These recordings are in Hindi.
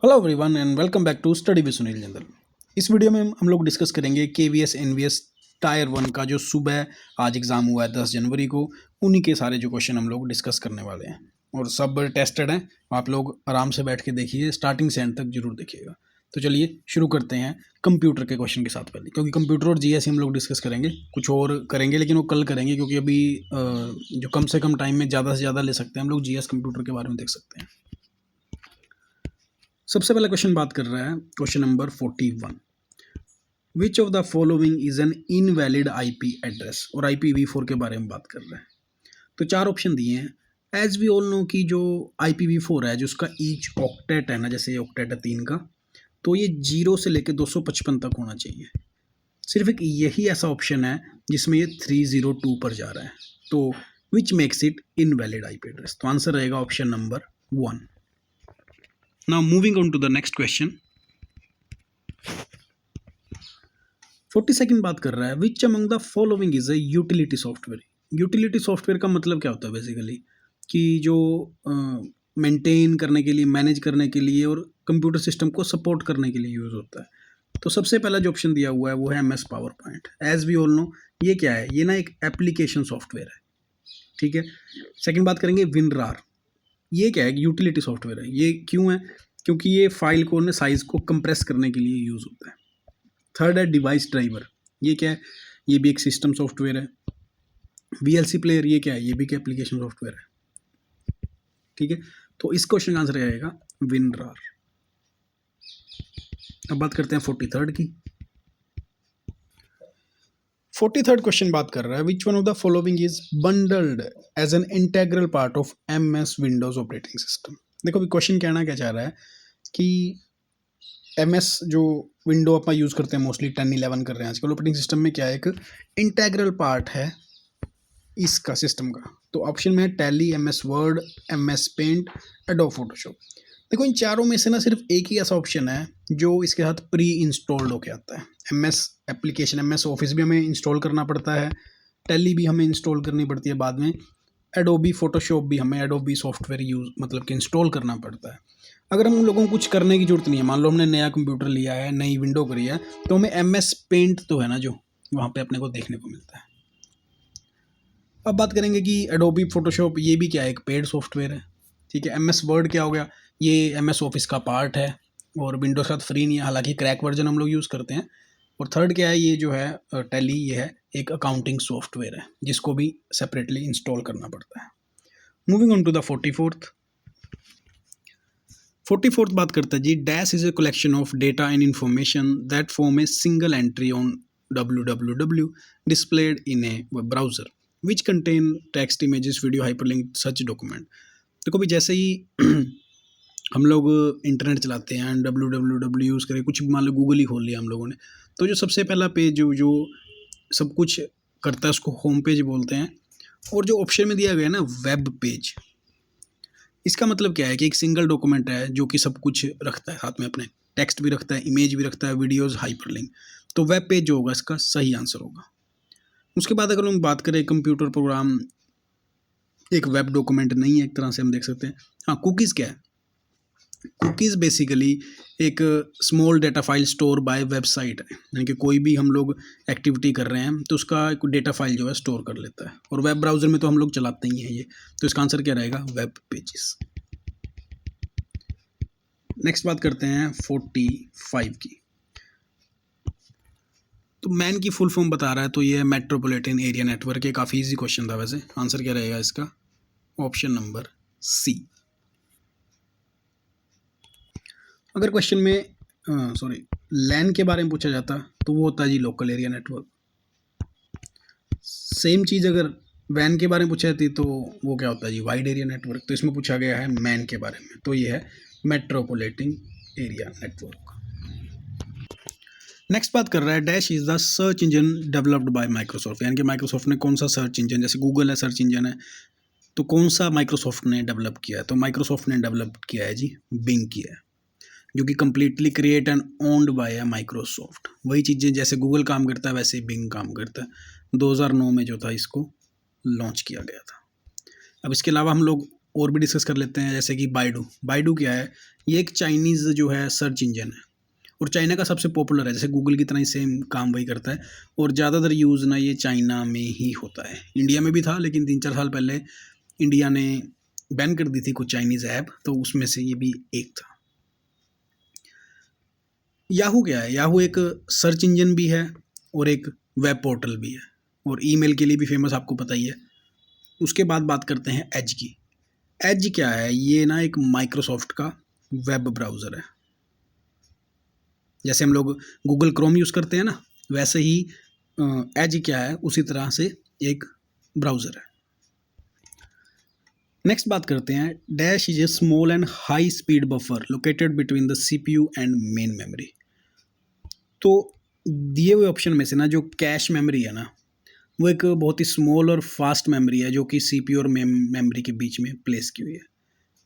Hello everyone and welcome back to study with Sunil Jindal. इस वीडियो में हम लोग डिस्कस करेंगे केवीएस एनवीएस टायर 1 का जो सुबह आज एग्ज़ाम हुआ है 10 जनवरी को। उन्हीं के सारे जो क्वेश्चन हम लोग डिस्कस करने वाले हैं और सब टेस्टेड हैं। आप लोग आराम से बैठ के देखिए, स्टार्टिंग से एंड तक जरूर देखिएगा। तो चलिए शुरू करते हैं कंप्यूटर के क्वेश्चन के साथ पहले, क्योंकि कंप्यूटर और जीएस हम लोग डिस्कस करेंगे, कुछ और करेंगे लेकिन वो कल करेंगे, क्योंकि अभी जो कम से कम टाइम में ज़्यादा से ज़्यादा ले सकते हैं हम लोग जीएस कंप्यूटर के बारे में देख सकते हैं। सबसे पहला क्वेश्चन बात कर रहा है question number 41। Which of the following is an invalid IP address, और IPv4 के बारे में बात कर रहा है। तो चार ऑप्शन दिए हैं। एज वी ऑल नो कि जो IPv4 है, जो उसका ईच ऑक्टेट है ना, जैसे ये ऑक्टेट है 3 का, तो ये 0 से लेकर 255 तक होना चाहिए। सिर्फ एक यही ऐसा ऑप्शन है जिसमें ये 302 पर जा रहा है। तो which makes it invalid IP address? तो आंसर रहेगा option number 1। Now moving on to the next question. 42nd बात कर रहा है which among the following is a utility software. Utility software का मतलब क्या होता है बेसिकली, कि जो मेंटेन करने के लिए, मैनेज करने के लिए और कंप्यूटर सिस्टम को सपोर्ट करने के लिए यूज़ होता है। तो सबसे पहला जो ऑप्शन दिया हुआ है वो है MS power point. As we all know ये क्या है, ये ना एक एप्लीकेशन सॉफ्टवेयर है, ठीक है। सेकेंड बात करेंगे WinRAR। ये क्या है, यूटिलिटी सॉफ्टवेयर है। ये क्यों है? क्योंकि ये फाइल को ने साइज को कंप्रेस करने के लिए यूज़ होता है। थर्ड है डिवाइस ड्राइवर। ये क्या है? ये भी एक सिस्टम सॉफ्टवेयर है। VLC प्लेयर, ये क्या है? ये भी एक एप्लीकेशन सॉफ्टवेयर है, ठीक है। तो इस क्वेश्चन का आंसर रहेगा WinRAR। अब बात करते हैं 43rd की। 43rd क्वेश्चन बात कर रहा है which one of the following is bundled as an integral part of MS windows operating system. देखो अभी क्वेश्चन कहना क्या चाह रहा है कि MS जो विंडो अपना यूज़ करते हैं मोस्टली 10-11 कर रहे हैं आजकल ऑपरेटिंग सिस्टम में, क्या है, एक इंटेग्रल पार्ट है इसका सिस्टम का। तो ऑप्शन में है tally, MS word, MS paint, Adobe Photoshop. देखो इन चारों में से ना सिर्फ एक ही ऐसा ऑप्शन है जो इसके साथ प्री इंस्टॉल्ड होके आता है। MS एप्लीकेशन, MS ऑफिस भी हमें इंस्टॉल करना पड़ता है, टैली भी हमें इंस्टॉल करनी पड़ती है बाद में, एडोबी फोटोशॉप भी हमें एडोबी सॉफ्टवेयर यूज़ मतलब कि इंस्टॉल करना पड़ता है। अगर हम लोगों को कुछ करने की जरूरत नहीं है, मान लो हमने नया कंप्यूटर लिया है, नई विंडो करी है, तो हमें MS पेंट तो है ना जो वहाँ पे अपने को देखने को मिलता है। अब बात करेंगे कि एडोबी फोटोशॉप, ये भी क्या है, एक पेड सॉफ्टवेयर है, ठीक है। MS वर्ड क्या हो गया, ये MS ऑफिस का पार्ट है और विंडोज का फ्री नहीं है, हालांकि क्रैक वर्जन हम लोग यूज़ करते हैं। और थर्ड क्या है, ये जो है टैली, ये है एक अकाउंटिंग सॉफ्टवेयर है जिसको भी सेपरेटली इंस्टॉल करना पड़ता है। Moving on to the 44th बात करता है जी। Dash is a collection of data and information that form a single entry on www displayed in a web browser which contain text, images, video, hyperlink such document। देखो भी जैसे ही हम लोग इंटरनेट चलाते हैं, www यूज़ करें, कुछ मान लो गूगल ही खोल लिया हम लोगों ने, तो जो सबसे पहला पेज जो सब कुछ करता है उसको होम पेज बोलते हैं। और जो ऑप्शन में दिया गया है ना वेब पेज, इसका मतलब क्या है कि एक सिंगल डॉक्यूमेंट है जो कि सब कुछ रखता है साथ में, अपने टेक्स्ट भी रखता है, इमेज भी रखता है, वीडियोस, हाइपरलिंक। तो वेब पेज जो होगा इसका सही आंसर होगा। उसके बाद अगर हम बात करें कंप्यूटर प्रोग्राम एक वेब डॉक्यूमेंट नहीं है, एक तरह से हम देख सकते हैं। हाँ, कुकीज़ क्या है? कुकीज़ बेसिकली एक small data file store bye website है, यानी कि कोई भी हम लोग एक्टिविटी कर रहे हैं तो उसका एक डेटा फाइल जो है स्टोर कर लेता है। और वेब ब्राउज़र में तो हम लोग चलाते ही हैं ये, तो इसका आंसर क्या रहेगा? Web pages. नेक्स्ट बात करते हैं 45 की। तो मैन की फुल फॉर्म बता रहा है, तो ये मेट्रोपॉलिटन एरिया नेटवर्क है। काफ़ी इजी क्वेश्चन था वैसे। आंसर क्या रहेगा इसका? Option number C। अगर क्वेश्चन में लैन के बारे में पूछा जाता तो वो होता है जी लोकल एरिया नेटवर्क। सेम चीज़ अगर वैन के बारे में पूछा जाती तो वो क्या होता है जी वाइड एरिया नेटवर्क। तो इसमें पूछा गया है मैन के बारे में, तो ये है मेट्रोपॉलिटन एरिया नेटवर्क। नेक्स्ट बात कर रहा है dash is the search engine developed by Microsoft, यानी कि माइक्रोसॉफ्ट ने कौन सा सर्च इंजन, जैसे गूगल है सर्च इंजन है, तो कौन सा माइक्रोसॉफ्ट ने डेवलप किया है? तो माइक्रोसॉफ्ट ने डेवलप किया है जी बिंग किया है, जो कि completely create and owned by Microsoft. वही चीज़ें जैसे गूगल काम करता है वैसे ही बिंग काम करता है। 2009 में जो था इसको लॉन्च किया गया था। अब इसके अलावा हम लोग और भी डिस्कस कर लेते हैं, जैसे कि बाइडू। बाइडू क्या है? ये एक चाइनीज़ जो है सर्च इंजन है और चाइना का सबसे पॉपुलर है, जैसे गूगल की तरह ही सेम काम वही करता है और ज़्यादातर यूज़ ना ये चाइना में ही होता है। इंडिया में भी था लेकिन 3-4 साल पहले इंडिया ने बैन कर दी थी कुछ चाइनीज़ ऐप, तो उसमें से ये भी एक था। याहू क्या है? याहू एक सर्च इंजन भी है और एक वेब पोर्टल भी है और ईमेल के लिए भी फेमस, आपको पता ही है। उसके बाद बात करते हैं एज की। एज क्या है? ये ना एक माइक्रोसॉफ्ट का वेब ब्राउज़र है। जैसे हम लोग गूगल क्रोम यूज़ करते हैं ना, वैसे ही एज क्या है, उसी तरह से एक ब्राउज़र है। नेक्स्ट बात करते हैं, dash is A small and high speed buffer located between the CPU and main memory. तो दिए हुए ऑप्शन में से ना जो कैश मेमोरी है ना, वो एक बहुत ही स्मॉल और फास्ट मेमोरी है जो कि सीपीयू और मेमोरी के बीच में प्लेस की हुई है।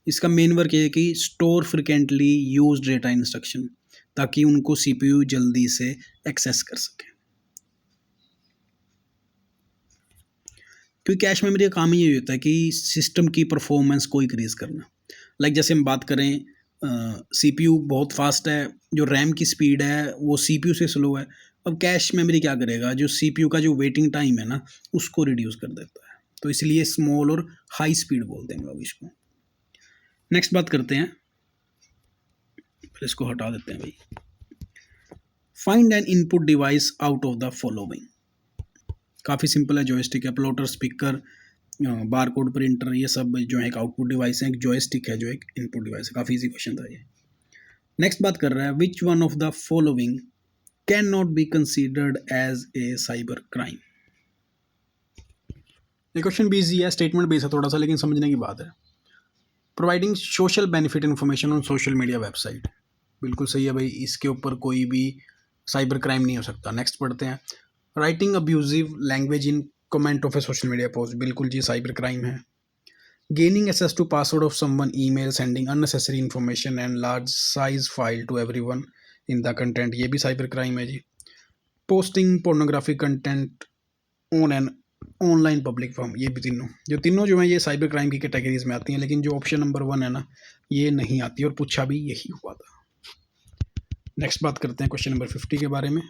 इसका मेन वर्क ये है कि store frequently used data instruction, ताकि उनको सीपीयू जल्दी से एक्सेस कर सके। क्योंकि कैश मेमोरी का काम ही ये होता है कि सिस्टम की परफॉर्मेंस को इंक्रीज़ करना। लाइक जैसे हम बात करें, सीपीयू बहुत फास्ट है, जो रैम की स्पीड है वो सीपीयू से स्लो है। अब कैश मेमोरी क्या करेगा? जो सीपीयू का जो वेटिंग टाइम है ना, उसको रिड्यूस कर देता है। तो इसलिए स्मॉल और हाई स्पीड बोलते हैं हम लोग इसको। नेक्स्ट बात करते हैं, फिर इसको हटा देते हैं भाई। Find N input device out of the following. काफ़ी सिंपल है, जॉयस्टिक है, प्लॉटर, स्पीकर, बारकोड प्रिंटर, ये सब जो है एक आउटपुट डिवाइस है। एक जॉयस्टिक है जो एक इनपुट डिवाइस है। काफ़ी इजी क्वेश्चन था ये। नेक्स्ट बात कर रहा है, which one of the following can not be considered as a cyber crime. ये क्वेश्चन भी इजी है, स्टेटमेंट बेस है थोड़ा सा, लेकिन समझने की बात है। Providing social benefit information on social media website, बिल्कुल सही है भाई, इसके ऊपर कोई भी साइबर क्राइम नहीं हो सकता। नेक्स्ट पढ़ते हैं, writing abusive language in comment of a social media post, बिल्कुल जी साइबर क्राइम है। Gaining access to password of someone email, sending unnecessary information and large size file to everyone in the content, ये भी साइबर क्राइम है जी। Posting pornographic content on an online public forum, ये भी तीनों जो हैं ये साइबर क्राइम की कैटेगरीज में आती हैं, लेकिन जो ऑप्शन नंबर 1 है ना, ये नहीं आती और पूछा भी यही हुआ था। नेक्स्ट बात करते हैं क्वेश्चन नंबर 50 के बारे में।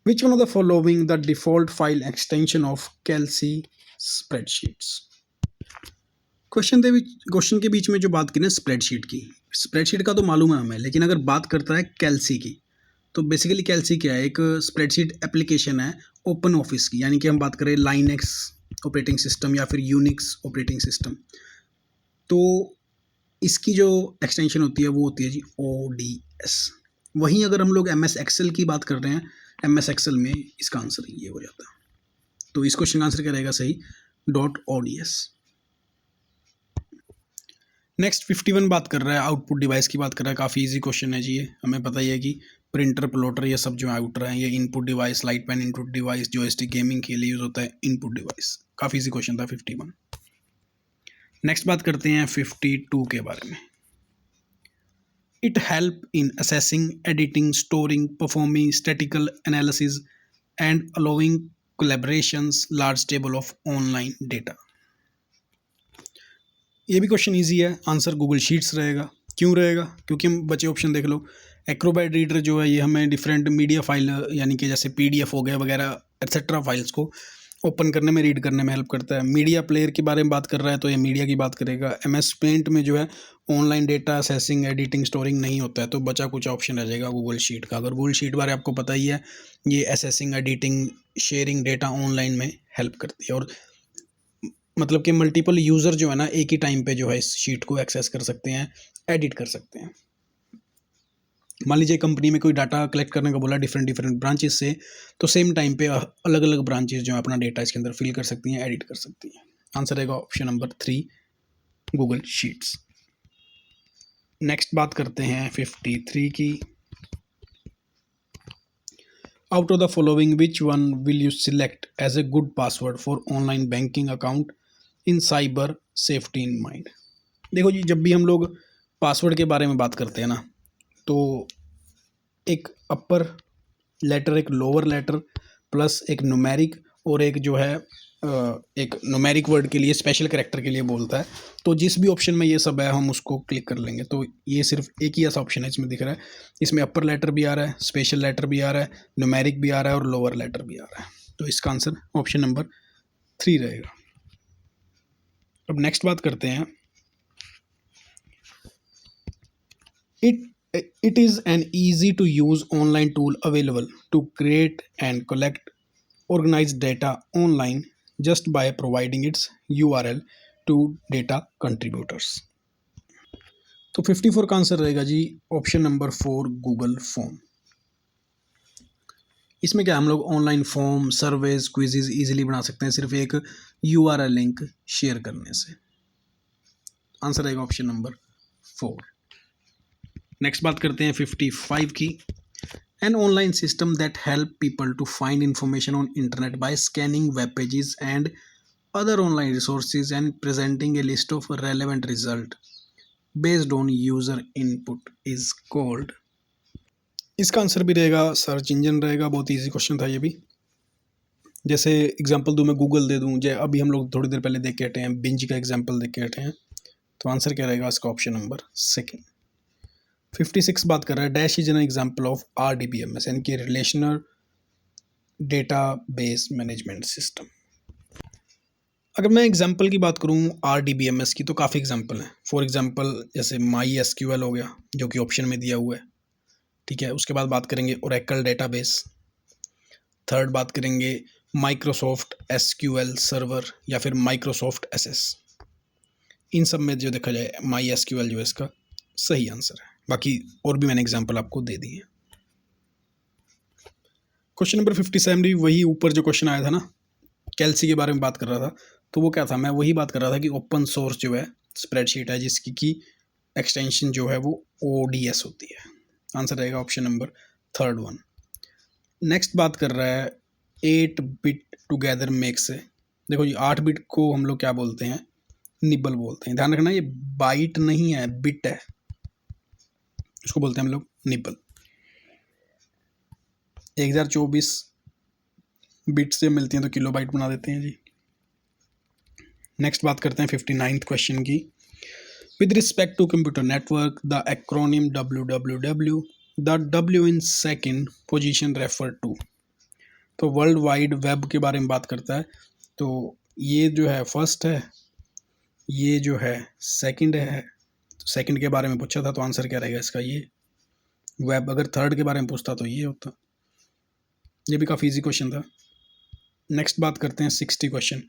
Which one of the following the default file extension of Kelsey spreadsheets? Question के बीच में जो बात की ना स्प्रेडशीट की, स्प्रेडशीट का तो मालूम है हमें, लेकिन अगर बात करता है कैल्सी की, तो बेसिकली कैल्सी क्या है? एक स्प्रेडशीट एप्लीकेशन है ओपन ऑफिस की, यानी कि हम बात करें लाइनेक्स ऑपरेटिंग सिस्टम या फिर यूनिक्स ऑपरेटिंग सिस्टम, तो इसकी जो एक्सटेंशन होती है वो होती है जी ODS। वहीं अगर हम लोग MS एक्सेल की बात कर रहे हैं, MS एक्सेल में इसका आंसर ये हो जाता है। तो इस क्वेश्चन का आंसर क्या रहेगा सही? .ODS। नेक्स्ट 51 बात कर रहा है, आउटपुट डिवाइस की बात कर रहा है। काफ़ी इजी क्वेश्चन है जी ये, हमें पता ही है कि प्रिंटर, प्लॉटर, ये सब जो आउटर हैं, ये input device, light pen input device, joystick gaming के लिए यूज़ होता है इनपुट डिवाइस। काफ़ी इजी क्वेश्चन था 51। नेक्स्ट बात करते हैं 52 के बारे में। It help in assessing, editing, storing, performing statistical analysis and allowing collaborations large table of online data. ये भी क्वेश्चन इजी है, आंसर गूगल शीट्स रहेगा। क्यों रहेगा? क्योंकि हम बचे ऑप्शन देख लो। एक्रोबैट रीडर जो है ये हमें डिफरेंट मीडिया फाइल, यानी कि जैसे PDF हो गया वगैरह एक्सेट्रा फाइल्स को ओपन करने में, रीड करने में हेल्प करता है। मीडिया प्लेयर के बारे में बात कर रहा है तो ये मीडिया की बात करेगा। MS पेंट में जो है online data assessing, editing, storing नहीं होता है, तो बचा कुछ ऑप्शन रह जाएगा गूगल शीट का। अगर गूगल शीट बारे आपको पता ही है, ये assessing, editing, sharing data online में हेल्प करती है, और मतलब कि मल्टीपल यूज़र जो है ना एक ही टाइम पे जो है इस शीट को एक्सेस कर सकते हैं, एडिट कर सकते हैं। मान लीजिए कंपनी में कोई डाटा कलेक्ट करने को बोला डिफरेंट ब्रांचेस से, तो सेम टाइम पे अलग अलग ब्रांचेस जो है अपना डेटा इसके अंदर फिल कर सकती हैं, एडिट कर सकती हैं। आंसर रहेगा option number 3 Google sheets. Next बात करते हैं 53 की। Out of the following which one will you select as a good password for online banking account in cyber safety in mind. देखो जी, जब भी हम लोग पासवर्ड के बारे में बात करते हैं ना, तो एक अपर लेटर, एक लोअर लेटर, प्लस एक न्यूमेरिक और एक जो है एक न्यूमेरिक वर्ड के लिए, स्पेशल कैरेक्टर के लिए बोलता है। तो जिस भी ऑप्शन में ये सब है हम उसको क्लिक कर लेंगे। तो ये सिर्फ एक ही ऐसा ऑप्शन है इसमें दिख रहा है, इसमें अपर लेटर भी आ रहा है, स्पेशल लेटर भी आ रहा है, न्यूमेरिक भी आ रहा है और लोअर लेटर भी आ रहा है। तो इसका आंसर ऑप्शन नंबर 3 रहेगा। अब नेक्स्ट बात करते हैं, It is an easy to use online tool available to create and collect organized data online just by providing its URL to data contributors। तो 54 का आंसर रहेगा जी ऑप्शन नंबर 4 गूगल फॉर्म। इसमें क्या हम लोग online form, surveys, quizzes easily बना सकते हैं सिर्फ एक URL लिंक शेयर करने से। आंसर रहेगा ऑप्शन नंबर 4। नेक्स्ट बात करते हैं 55 की। An online system that help people to find information on internet by scanning web pages and other online resources and presenting a list of relevant result based on user input is called. इसका आंसर भी रहेगा सर्च इंजन रहेगा। बहुत ईजी क्वेश्चन था ये भी। जैसे एग्जांपल दूं, मैं गूगल दे दूं, जैसे अभी हम लोग थोड़ी देर पहले देख के हटे हैं, बिंज का एग्जांपल देख के हटे हैं। तो आंसर क्या रहेगा इसका ऑप्शन नंबर 2। 56 बात कर रहा है, dash is an example of RDBMS यानी कि रिलेशनल डेटाबेस मैनेजमेंट सिस्टम। अगर मैं एग्जांपल की बात करूं RDBMS की तो काफ़ी एग्जांपल हैं। फॉर एग्जांपल जैसे MySQL हो गया जो कि ऑप्शन में दिया हुआ है, ठीक है। उसके बाद बात करेंगे ओरेकल डेटाबेस। थर्ड बात करेंगे माइक्रोसॉफ्ट SQL सर्वर या फिर माइक्रोसॉफ्ट SS। इन सब में जो देखा जाए MySQL जो है इसका सही आंसर है। बाकी और भी मैंने एग्जांपल आपको दे दिए। क्वेश्चन नंबर 57 भी वही ऊपर जो क्वेश्चन आया था ना, कैल्सी के बारे में बात कर रहा था। तो वो क्या था, मैं वही बात कर रहा था कि ओपन सोर्स जो है स्प्रेडशीट है जिसकी की एक्सटेंशन जो है वो ODS होती है। आंसर रहेगा ऑप्शन नंबर 3 नेक्स्ट बात कर रहा है 8 बिट टुगेदर मेक्स है। देखो जी 8 बिट को हम लोग क्या बोलते हैं, निबल बोलते हैं। ध्यान रखना ये बाइट नहीं है, बिट है, इसको बोलते हैं हम लोग निबल। 1024 बिट से मिलती हैं तो किलोबाइट बना देते हैं जी। नेक्स्ट बात करते हैं 59th क्वेश्चन की। With respect to computer network the acronym WWW, the W in second position refer to. तो वर्ल्ड वाइड वेब के बारे में बात करता है। तो ये जो है फर्स्ट है, ये जो है सेकंड है। तो सेकंड के बारे में पूछा था तो आंसर क्या रहेगा इसका, ये वेब। अगर थर्ड के बारे में पूछता तो ये होता। ये भी काफ़ी इजी क्वेश्चन था। नेक्स्ट बात करते हैं 60 question.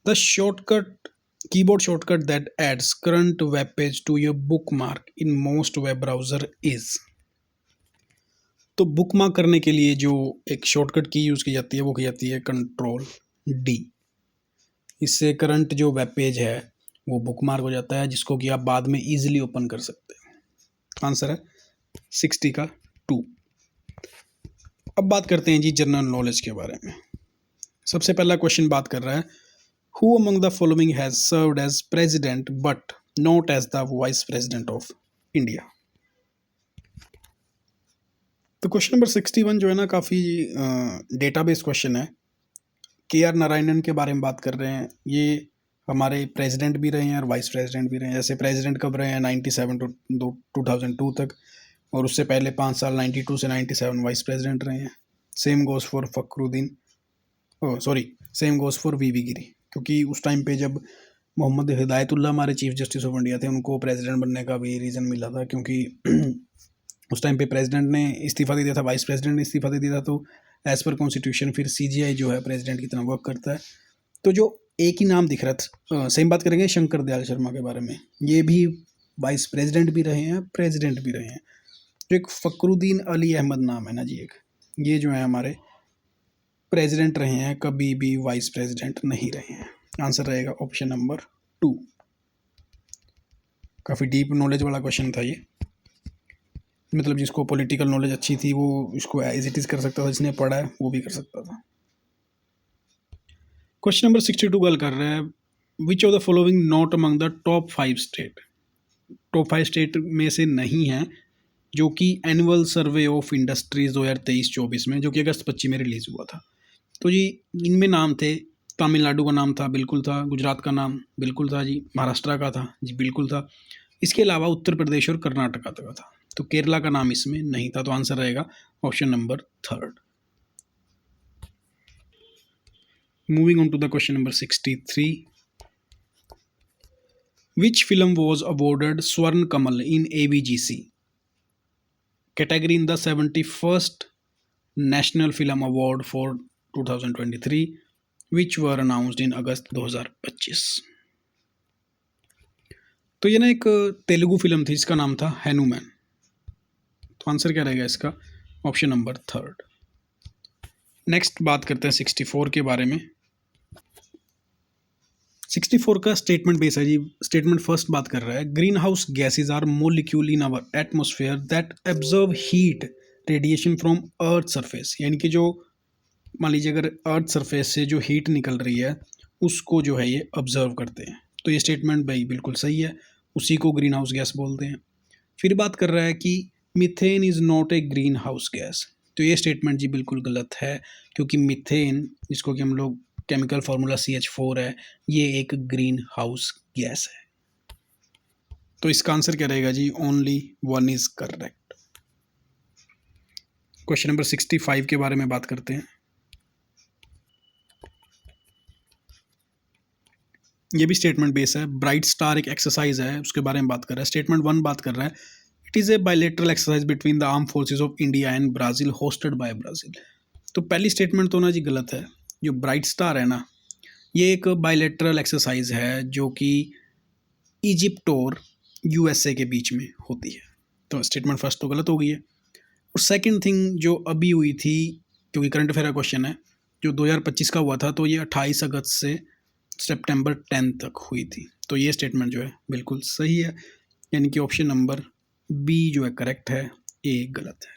The shortcut keyboard shortcut that adds current web page to your bookmark in most web browser is. तो बुकमार्क करने के लिए जो एक शॉर्टकट की यूज़ की जाती है वो की जाती है Ctrl+D। इससे करंट जो वेब पेज है वो बुकमार्क हो जाता है, जिसको कि आप बाद में इजीली ओपन कर सकते हैं। आंसर है 60 का 2। अब बात करते हैं जी जनरल नॉलेज के बारे में। सबसे पहला क्वेश्चन बात कर रहा है, who among the following has served as president but not as the vice president of India. तो क्वेश्चन नंबर 61 जो है ना काफ़ी डेटाबेस क्वेश्चन है। KR नारायणन के बारे में बात कर रहे हैं। ये हमारे प्रेसिडेंट भी रहे हैं और वाइस प्रेसिडेंट भी रहे हैं। जैसे प्रेसिडेंट कब रहे हैं 97 टू 2002 तक, और उससे पहले 5 साल 92 से 97 वाइस प्रेसिडेंट रहे हैं। Same goes for Fakhruddin, same goes for VV गिरी, क्योंकि उस टाइम पे जब मोहम्मद हिदायतुल्लाह हमारे चीफ जस्टिस ऑफ इंडिया थे, उनको प्रेसिडेंट बनने का भी रीज़न मिला था, क्योंकि उस टाइम पे प्रेसिडेंट ने इस्तीफ़ा दे दिया था, वाइस प्रेसिडेंट ने इस्तीफ़ा दे दिया था। तो एज़ पर कॉन्स्टिट्यूशन फिर CGI जो है प्रेसिडेंट की तरह वर्क करता है। तो जो एक ही नाम दिख रहा था, सेम बात करेंगे शंकर दयाल शर्मा के बारे में। ये भी वाइस प्रेसिडेंट भी रहे हैं, प्रेसिडेंट भी रहे हैं। जो एक फखरुद्दीन अली अहमद नाम है ना जी, एक ये जो है हमारे प्रेसिडेंट रहे हैं, कभी भी वाइस प्रेसिडेंट नहीं रहे हैं। आंसर रहेगा ऑप्शन नंबर 2। काफ़ी डीप नॉलेज वाला क्वेश्चन था ये। मतलब जिसको पॉलिटिकल नॉलेज अच्छी थी वो इसको एज इट इज़ कर सकता था, जिसने पढ़ा है वो भी कर सकता था। क्वेश्चन नंबर 62 गल कर रहा है, which of the following not among the top 5 state. Top 5 state में से नहीं है जो कि एनुअल सर्वे ऑफ इंडस्ट्रीज़ 2023-24 में, जो कि अगस्त 25 में रिलीज़ हुआ था। तो जी इनमें नाम थे तमिलनाडु का नाम था, बिल्कुल था। गुजरात का नाम बिल्कुल था जी। महाराष्ट्र का था जी, बिल्कुल था। इसके अलावा उत्तर प्रदेश और कर्नाटका का था। तो केरला का नाम इसमें नहीं था। तो आंसर रहेगा option number third. Moving on to the question number 63, which film was awarded Swarn Kamal in AVGC category in the 71st National Film Award for 2023, which were announced in अगस्त 2025। तो ये ना एक तेलुगु फिल्म थी, इसका नाम था हैनुमैन। तो आंसर क्या रहेगा इसका? Option number third. नेक्स्ट बात करते हैं 64 के बारे में। 64 का स्टेटमेंट बेस है जी। स्टेटमेंट फर्स्ट बात कर रहा है, green house gases are molecule in our atmosphere that absorb heat radiation from earth surface. यानी कि जो मान लीजिए अगर अर्थ सरफेस से जो हीट निकल रही है उसको जो है ये ऑब्जर्व करते हैं। तो ये स्टेटमेंट भाई बिल्कुल सही है, उसी को ग्रीन हाउस गैस बोलते हैं। फिर बात कर रहा है कि methane is not a green house gas. तो ये स्टेटमेंट जी बिल्कुल गलत है, क्योंकि मीथेन जिसको कि हम लोग केमिकल फार्मूला CH4 है, ये एक ग्रीन हाउस गैस है। तो इसका आंसर क्या रहेगा जी? Only one is correct. Question number 65 के बारे में बात करते हैं। ये भी स्टेटमेंट बेस है। ब्राइट स्टार एक एक्सरसाइज है, उसके बारे में बात कर रहा है। स्टेटमेंट वन बात कर रहा है, it is a bilateral exercise between the arm forces of India and Brazil hosted by Brazil. तो पहली स्टेटमेंट तो ना जी गलत है। जो ब्राइट स्टार है ना, ये एक बायलैटरल एक्सरसाइज है जो कि इजिप्ट और USA के बीच में होती है। तो स्टेटमेंट फर्स्ट तो गलत हो गई है। और सेकंड थिंग जो अभी हुई थी, क्योंकि करंट अफेयर का क्वेश्चन है, जो 2025 का हुआ था, तो ये 28 अगस्त से सितंबर 10 तक हुई थी। तो ये स्टेटमेंट जो है बिल्कुल सही है, यानी कि ऑप्शन नंबर बी जो है करेक्ट है, ए गलत है।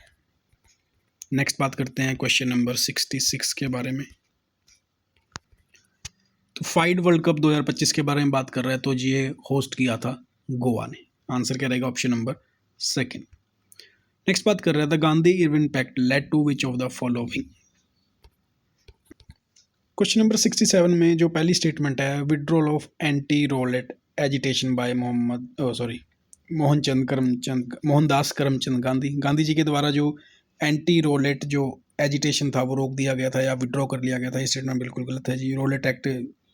नेक्स्ट बात करते हैं क्वेश्चन नंबर 66 के बारे में। तो फाइड वर्ल्ड कप 2025 के बारे में बात कर रहा है, तो ये होस्ट किया था गोवा ने। आंसर क्या रहेगा? Option number second. नेक्स्ट बात कर रहा है, the Gandhi Irwin pact led to which of the following. Question number 67 में जो पहली स्टेटमेंट है, withdrawal of anti Rowlatt agitation by Mohandas Karamchand Gandhi. Gandhi ji के द्वारा जो एंटी रोलेट जो एजिटेशन था वो रोक दिया गया था या विड्रॉ कर लिया गया था। ये स्टेटमेंट बिल्कुल गलत है जी। रोलेट एक्ट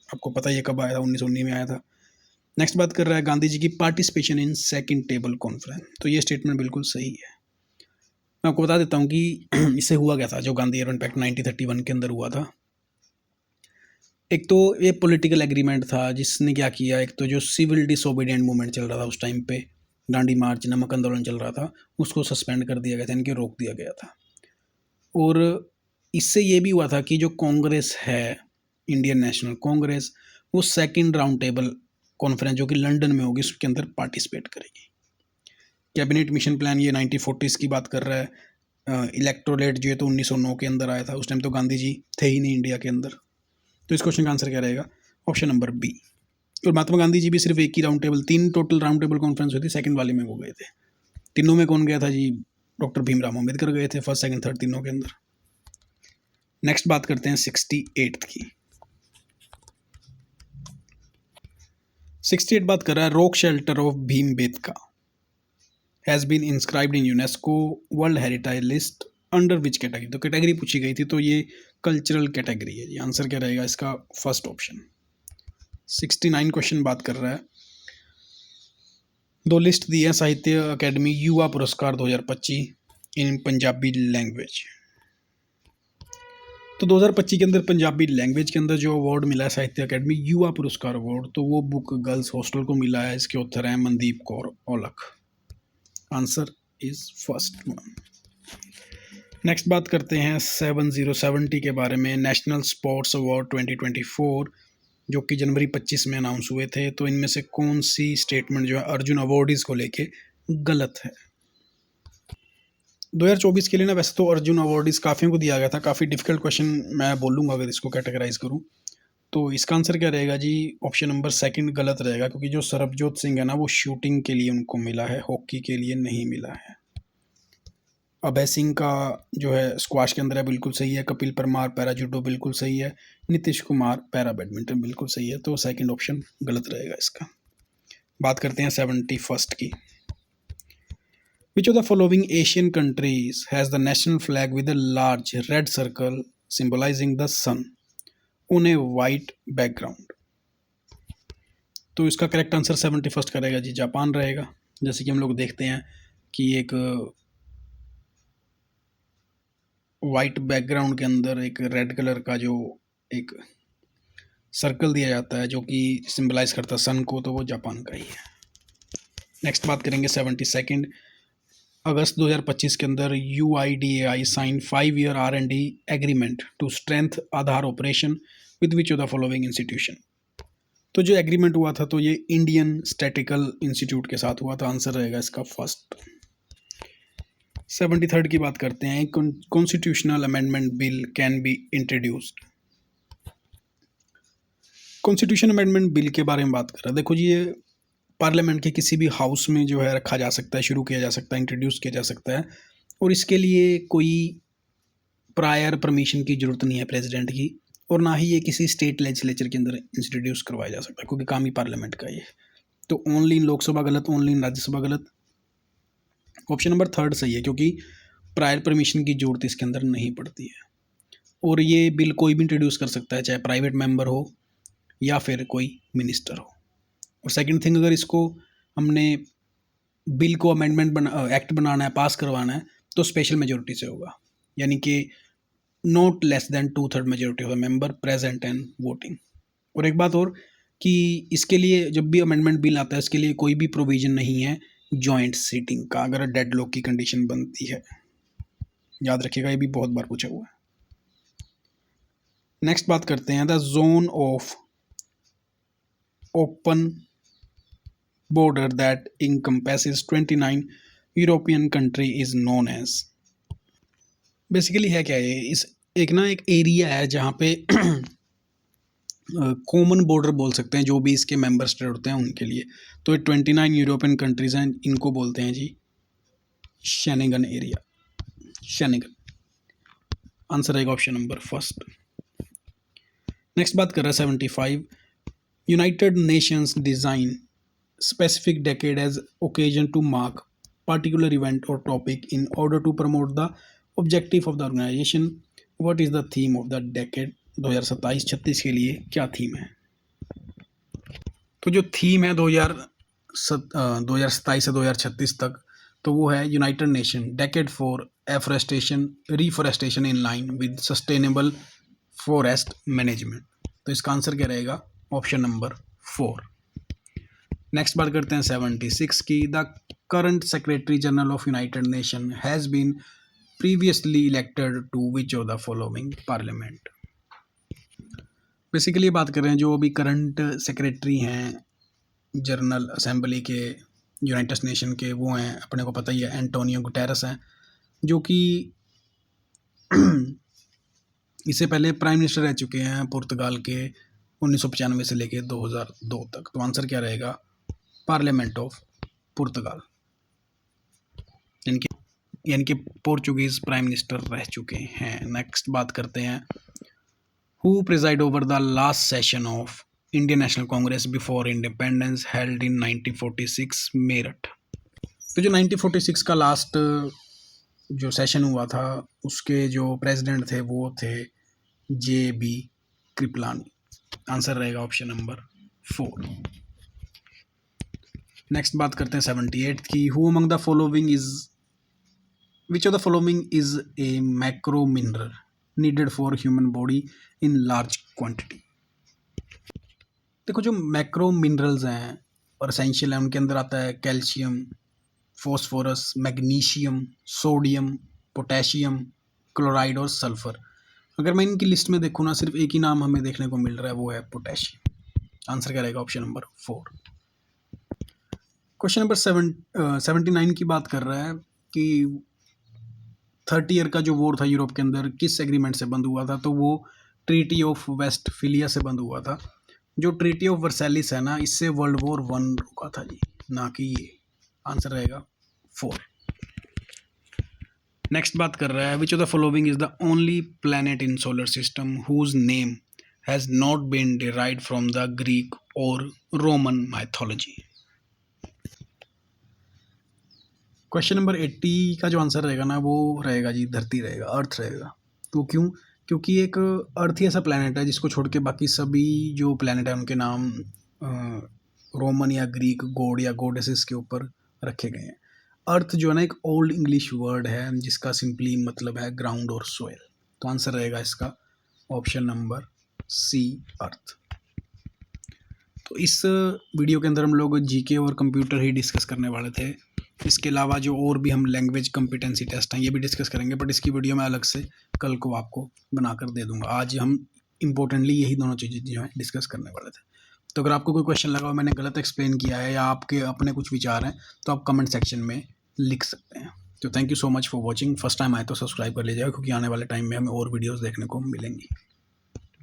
आपको पता ही है कब आया था, 1919 में आया था। नेक्स्ट बात कर रहा है गांधी जी की participation in second table conference. तो ये स्टेटमेंट बिल्कुल सही है। मैं आपको बता देता हूँ कि इससे हुआ क्या था। जो गांधी इरविन पैक्ट 1931 के अंदर हुआ था, एक तो ये पॉलिटिकल एग्रीमेंट था जिसने क्या किया, एक तो जो सिविल डिसोबीडिएंट मूवमेंट चल रहा था उस टाइम पे, डांडी मार्च, नमक आंदोलन चल रहा था, उसको सस्पेंड कर दिया गया था, इनके रोक दिया गया था। और इससे ये भी हुआ था कि जो कांग्रेस है, इंडियन नेशनल कांग्रेस, वो सेकंड राउंड टेबल कॉन्फ्रेंस जो कि लंदन में होगी उसके अंदर पार्टिसिपेट करेगी। कैबिनेट मिशन प्लान ये 1940s की बात कर रहा है। इलेक्टोरेट जो है तो 1909 के अंदर आया था। उस टाइम तो गांधी जी थे ही नहीं इंडिया के अंदर। तो इस क्वेश्चन का आंसर क्या रहेगा? Option number B. और महात्मा गांधी जी भी सिर्फ एक ही round table, 3 total round table conference हुई थी, सेकंड वाले में वो गए थे। तीनों में कौन गया था जी? डॉक्टर भीमराव अम्बेडकर गए थे, फर्स्ट सेकंड थर्ड तीनों के अंदर। नेक्स्ट बात करते हैं 68 की। 68 बात कर रहा है, rock shelter of Bhimbetka has been inscribed in UNESCO world heritage list under which category. तो कैटेगरी पूछी गई थी, तो ये कल्चरल कैटेगरी है जी। आंसर क्या रहेगा इसका? First option. 69 क्वेश्चन बात कर रहा है, दो लिस्ट दी है साहित्य अकेडमी युवा पुरस्कार 2025 इन पंजाबी लैंग्वेज। तो 2025 के अंदर पंजाबी लैंग्वेज के अंदर जो अवार्ड मिला है साहित्य अकेडमी युवा पुरस्कार अवार्ड, तो वो बुक गर्ल्स हॉस्टल को मिला है। इसके ऑथर हैं Mandeep Kaur Aulakh. Answer is first one. Next बात करते हैं 7070 के बारे में, नेशनल स्पोर्ट्स अवार्ड 2024 जो कि जनवरी 25 में अनाउंस हुए थे। तो इनमें से कौन सी स्टेटमेंट जो है अर्जुन अवार्डीज़ को लेके गलत है? 2024 के लिए ना वैसे तो अर्जुन अवार्डीज़ काफ़ियों को दिया गया था। काफ़ी डिफिकल्ट क्वेश्चन मैं बोलूँगा अगर इसको कैटेगराइज करूँ। तो इसका आंसर क्या रहेगा जी? ऑप्शन नंबर सेकंड गलत रहेगा, क्योंकि जो सरबजोत सिंह है ना वो शूटिंग के लिए उनको मिला है, हॉकी के लिए नहीं मिला है। अभय सिंह का जो है स्क्वाश के अंदर है, बिल्कुल सही है। कपिल परमार पैरा जूडो, बिल्कुल सही है। नीतीश कुमार पैरा बैडमिंटन, बिल्कुल सही है। तो सेकंड ऑप्शन गलत रहेगा इसका। बात करते हैं 71st की। Which of the following Asian countries has the national flag with a large red circle symbolising the sun on a white background? तो इसका करेक्ट आंसर 71st करेगा जी, जापान रहेगा। जैसे कि हम लोग देखते हैं कि एक वाइट बैकग्राउंड के अंदर एक रेड कलर का जो एक सर्कल दिया जाता है जो कि सिंबलाइज करता है सन को, तो वो जापान का ही है। नेक्स्ट बात करेंगे 72nd। अगस्त 2025 के अंदर UIDAI sign 5-year R&D agreement to strength Aadhaar operation with which of the following institution? तो जो एग्रीमेंट हुआ था तो ये इंडियन स्टैटिकल इंस्टीट्यूट के साथ हुआ था। आंसर रहेगा इसका फर्स्ट। 73rd की बात करते हैं। Constitutional amendment bill can be introduced. Constitution amendment bill के बारे में बात कर रहा है। देखो जी, ये पार्लियामेंट के किसी भी हाउस में जो है रखा जा सकता है, शुरू किया जा सकता है, इंट्रोड्यूस किया जा सकता है, और इसके लिए कोई प्रायर परमिशन की ज़रूरत नहीं है प्रेसिडेंट की, और ना ही ये किसी स्टेट लेजिस्लेचर के अंदर इंट्रोड्यूस करवाया जा सकता है, क्योंकि काम ही पार्लियामेंट का ये। तो ओनली इन लोकसभा गलत, ओनली इन राज्यसभा गलत। ऑप्शन नंबर 3 सही है, क्योंकि प्रायर परमिशन की ज़रूरत इसके अंदर नहीं पड़ती है, और ये बिल कोई भी इंट्रोड्यूस कर सकता है, चाहे प्राइवेट मेंबर हो या फिर कोई मिनिस्टर हो। और सेकंड थिंग, अगर इसको हमने बिल को अमेंडमेंट एक्ट बनाना है, पास करवाना है, तो स्पेशल मेजोरिटी से होगा, यानी कि not less than 2/3 majority of the member present and voting. और एक बात और कि इसके लिए जब भी अमेंडमेंट बिल आता है, इसके लिए कोई भी प्रोविजन नहीं है जॉइंट सीटिंग का, अगर डेडलॉक की कंडीशन बनती है। याद रखिएगा, ये भी बहुत बार पूछा हुआ है। नेक्स्ट बात करते हैं the zone of open border that encompasses 29 European country is known as. Basically है क्या ये, इस एक एरिया है जहाँ पे कॉमन बॉर्डर बोल सकते हैं जो भी इसके मेंबर स्टेट होते हैं उनके लिए। तो ये 29 यूरोपियन कंट्रीज हैं, इनको बोलते हैं जी शेनिगन एरिया, शेनिगन। आंसर रहेगा ऑप्शन नंबर फर्स्ट। नेक्स्ट बात कर रहे हैं 75। United Nations design specific decade as occasion to mark particular event or topic in order to promote the objective of the organization. What is the theme of the decade? 2027-36 के लिए क्या थीम है? तो जो थीम है 2027 से 2036 तक, तो वो है United Nation decade for afforestation reforestation in line with sustainable forest management. तो इसका आंसर क्या रहेगा? Option number 4। नेक्स्ट बात करते हैं 76 की। The current secretary general of United Nation has been previously elected to which of the following parliament? Basically बात कर रहे हैं जो अभी करंट सेक्रेटरी हैं जनरल असेंबली के यूनाइटेड नेशन के, वो हैं, अपने को पता ही है, एंटोनियो गुटेरेस हैं, जो कि इससे पहले प्राइम मिनिस्टर रह चुके हैं पुर्तगाल के 1995 से लेके 2002 तक। तो आंसर क्या रहेगा? पार्लियामेंट ऑफ पुर्तगाल, यानी कि पोर्चुगीज प्राइम मिनिस्टर रह चुके हैं। नेक्स्ट बात करते हैं who preside over the last session of Indian national Congress before independence held in 1946 Meerut. तो जो 1946 का लास्ट जो सेशन हुआ था उसके जो प्रेसिडेंट थे वो थे JB कृपलानी। आंसर रहेगा ऑप्शन नंबर 4। नेक्स्ट बात करते हैं 78 की। Who among the following is which of the following is a macro mineral needed for human body in large quantity? देखो, जो मैक्रो मिनरल्स हैं और एसेंशियल हैं, उनके अंदर आता है calcium, phosphorus, magnesium, sodium, potassium, chloride और सल्फर। अगर मैं इनकी लिस्ट में देखूँ ना, सिर्फ एक ही नाम हमें देखने को मिल रहा है, वो है पोटेशियम। आंसर क्या रहेगा? Option number 4। क्वेश्चन नंबर 79 की बात कर रहा है कि 30 ईयर का जो वॉर था यूरोप के अंदर किस एग्रीमेंट से बंद हुआ था? तो वो ट्रीटी ऑफ वेस्टफिलिया से बंद हुआ था। जो ट्रीटी ऑफ वर्सैलिस है ना, इससे वर्ल्ड वॉर 1 रुका था जी, ना कि ये। आंसर रहेगा 4। नेक्स्ट बात कर रहा है which of the following is the only planet in solar system whose name has not been derived from the Greek और रोमन माइथोलॉजी। क्वेश्चन नंबर 80 का जो आंसर रहेगा ना वो रहेगा जी धरती रहेगा, अर्थ रहेगा। तो क्यों? क्योंकि एक अर्थ ही ऐसा प्लैनेट है जिसको छोड़ के बाकी सभी जो प्लैनेट है उनके नाम रोमन या ग्रीक गॉड या गॉडेसेस के ऊपर रखे गए हैं। अर्थ जो है ना एक ओल्ड इंग्लिश वर्ड है जिसका सिंपली मतलब है ग्राउंड और सोयल। तो आंसर रहेगा इसका ऑप्शन नंबर सी, अर्थ। तो इस वीडियो के अंदर हम लोग जीके और कंप्यूटर ही डिस्कस करने वाले थे। इसके अलावा जो और भी हम लैंग्वेज कॉम्पिटेंसी टेस्ट हैं ये भी डिस्कस करेंगे, बट इसकी वीडियो मैं अलग से कल को आपको बनाकर दे दूंगा। आज हम इम्पोर्टेंटली यही दोनों चीज़ें जो है डिस्कस करने वाले थे। तो अगर आपको कोई क्वेश्चन लगा हो मैंने गलत एक्सप्लेन किया है या आपके अपने कुछ विचार हैं तो आप कमेंट सेक्शन में लिख सकते हैं। तो thank you so much for watching. First time आए तो सब्सक्राइब कर लीजिएगा क्योंकि आने वाले टाइम में हमें और वीडियोज़ देखने को मिलेंगी।